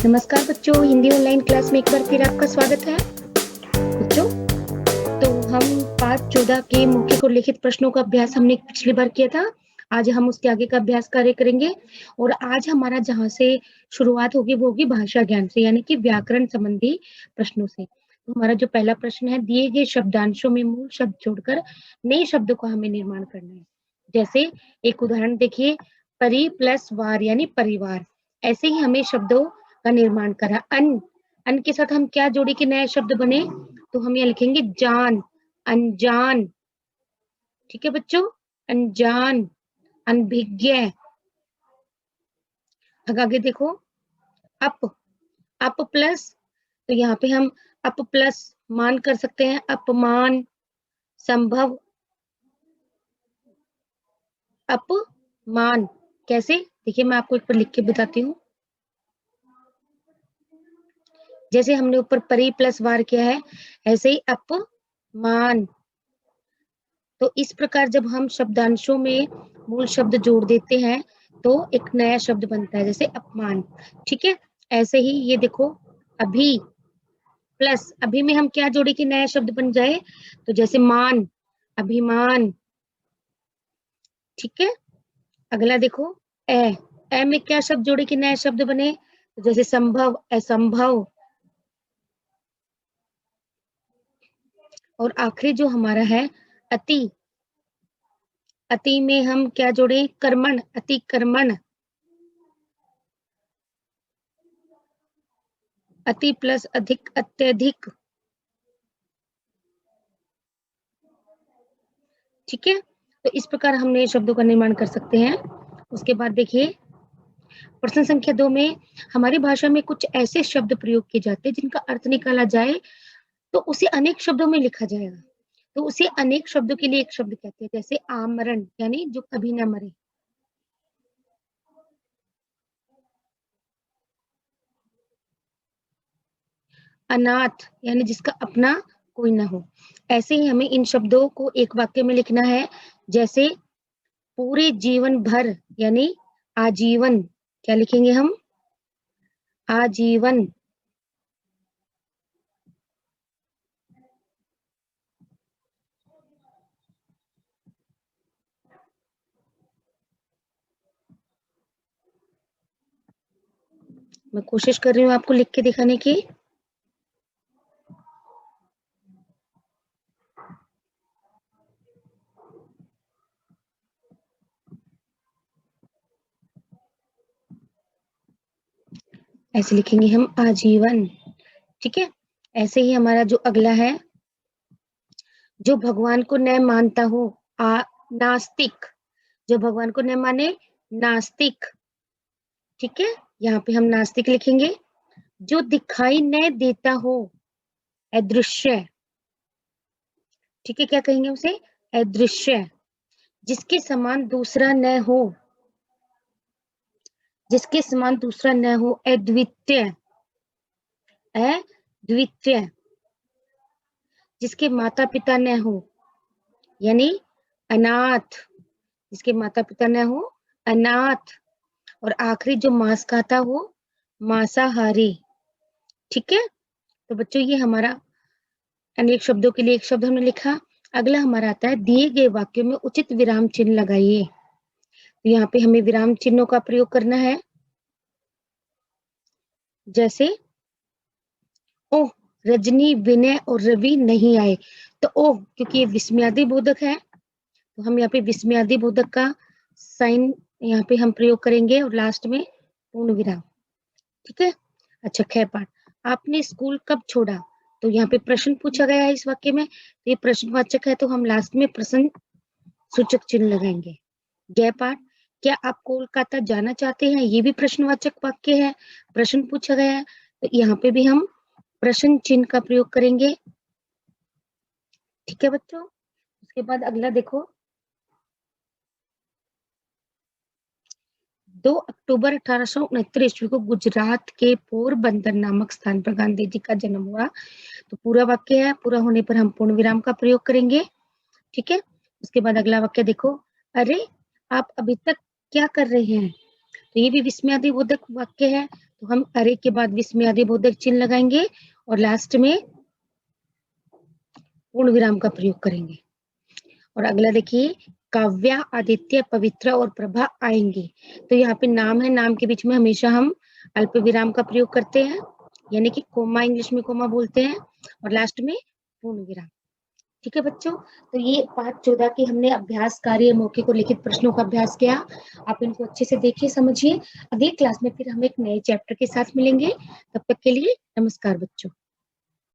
नमस्कार बच्चों, Hindi online class में एक बार फिर आपका स्वागत है। बच्चों, तो हम पाठ 14 के मौखिक और लिखित प्रश्नों का अभ्यास हमने पिछली बार किया था। आज हम उसके आगे का अभ्यास कार्य करेंगे और आज हमारा जहाँ से शुरुआत होगी वो होगी भाषा ज्ञान से, यानी कि व्याकरण संबंधी प्रश्नों से। तो हमारा जो पहला प्रश्न है, दिए गए शब्दांशों में मूल शब्द जोड़कर नए शब्दों का हमें निर्माण करना है। जैसे एक उदाहरण देखिए, परि प्लस वार यानी परिवार। ऐसे ही हमें शब्दों का निर्माण करा। अन के साथ हम क्या जोड़े के नए शब्द बने, तो हम यहाँ लिखेंगे जान, अनजान। ठीक है बच्चों, अनजान, अनभिज्ञ। अब आगे देखो, अप, अप प्लस, तो यहाँ पे हम अप प्लस मान कर सकते हैं, अपमान, संभव, अपमान। कैसे, देखिए मैं आपको एक बार लिख के बताती हूँ। जैसे हमने ऊपर परी प्लस वार किया है, ऐसे ही अपमान। तो इस प्रकार जब हम शब्दांशों में मूल शब्द जोड़ देते हैं तो एक नया शब्द बनता है, जैसे अपमान। ठीक है, ऐसे ही ये देखो, अभी प्लस अभी में हम क्या जोड़े कि नया शब्द बन जाए, तो जैसे मान, अभिमान। ठीक है, अगला देखो, ए में क्या शब्द जोड़े कि नया शब्द बने, तो जैसे संभव, असंभव। और आखिरी जो हमारा है अति, अति में हम क्या जोड़े, कर्मण, अतिक्रमण। अति प्लस अधिक, अत्यधिक। ठीक है, तो इस प्रकार हम नए शब्दों का निर्माण कर सकते हैं। उसके बाद देखिए, प्रश्न संख्या 2 में हमारी भाषा में कुछ ऐसे शब्द प्रयोग किए जाते हैं जिनका अर्थ निकाला जाए तो उसे अनेक शब्दों में लिखा जाएगा। तो उसे अनेक शब्दों के लिए एक शब्द कहते हैं, जैसे आमरण यानी जो कभी ना मरे, अनाथ यानी जिसका अपना कोई ना हो। ऐसे ही हमें इन शब्दों को एक वाक्य में लिखना है, जैसे पूरे जीवन भर यानी आजीवन। क्या लिखेंगे हम, आजीवन। मैं कोशिश कर रही हूँ आपको लिख के दिखाने की। ऐसे लिखेंगे हम, आजीवन। ठीक है, ऐसे ही हमारा जो अगला है, जो भगवान को न मानता हो, नास्तिक। जो भगवान को न माने, नास्तिक। ठीक है, यहाँ पे हम नास्तिक लिखेंगे। जो दिखाई न देता हो, अदृश्य। ठीक है, क्या कहेंगे उसे, अदृश्य। जिसके समान दूसरा न हो, जिसके समान दूसरा न हो, अद्वितीय, अद्वितीय। जिसके माता पिता न हो, यानी अनाथ। जिसके माता पिता न हो, अनाथ। और आखिरी जो मांस खाता हो, मांसाहारी। ठीक है, तो बच्चों ये हमारा अनेक शब्दों के लिए एक शब्द हमने लिखा। अगला हमारा आता है, दिए गए वाक्यों में उचित विराम चिन्ह लगाइए। तो यहाँ पे हमें विराम चिन्हों का प्रयोग करना है, जैसे ओह, रजनी, विनय और रवि नहीं आए। तो ओह, क्योंकि ये विस्मयादि बोधक है, तो हम यहाँ पे विस्मयादि बोधक का साइन यहाँ पे हम प्रयोग करेंगे और लास्ट में पूर्ण विराम। ठीक है, अच्छा ख पाठ, आपने स्कूल कब छोड़ा। तो यहाँ पे प्रश्न पूछा गया है इस वाक्य में, तो ये प्रश्नवाचक है, तो हम लास्ट में प्रश्न सूचक चिन्ह लगाएंगे। ग पाठ, क्या आप कोलकाता जाना चाहते हैं, ये भी प्रश्नवाचक वाक्य है, प्रश्न पूछा गया है, तो यहाँ पे भी हम प्रश्न चिन्ह का प्रयोग करेंगे। ठीक है बच्चों, उसके बाद अगला देखो, 2 अक्टूबर 1869 ईस्वी को गुजरात के पोरबंदर नामक स्थान पर गांधी जी का जन्म हुआ। तो पूरा वाक्य है, पूरा होने पर हम पूर्ण विराम का प्रयोग करेंगे। ठीक है, उसके बाद अगला वाक्य देखो, अरे आप अभी तक क्या कर रहे हैं। तो ये भी विस्मयादिबोधक वाक्य है, तो हम अरे के बाद विस्मयादि बोधक चिन्ह लगाएंगे और लास्ट में पूर्ण विराम का प्रयोग करेंगे। और अगला देखिए, काव्या, आदित्य, पवित्र और प्रभा आएंगे। तो यहाँ पे नाम है, नाम के बीच में हमेशा हम अल्प विराम का प्रयोग करते हैं, यानी कि कोमा, इंग्लिश में कोमा बोलते हैं, और लास्ट में पूर्ण विराम। ठीक है बच्चों, तो ये 5-14 की हमने अभ्यास कार्य मौखिक और लिखित प्रश्नों का अभ्यास किया। आप इनको अच्छे से देखिए, समझिए। अगली क्लास में फिर हम एक नए चैप्टर के साथ मिलेंगे। तब तक के लिए नमस्कार बच्चों।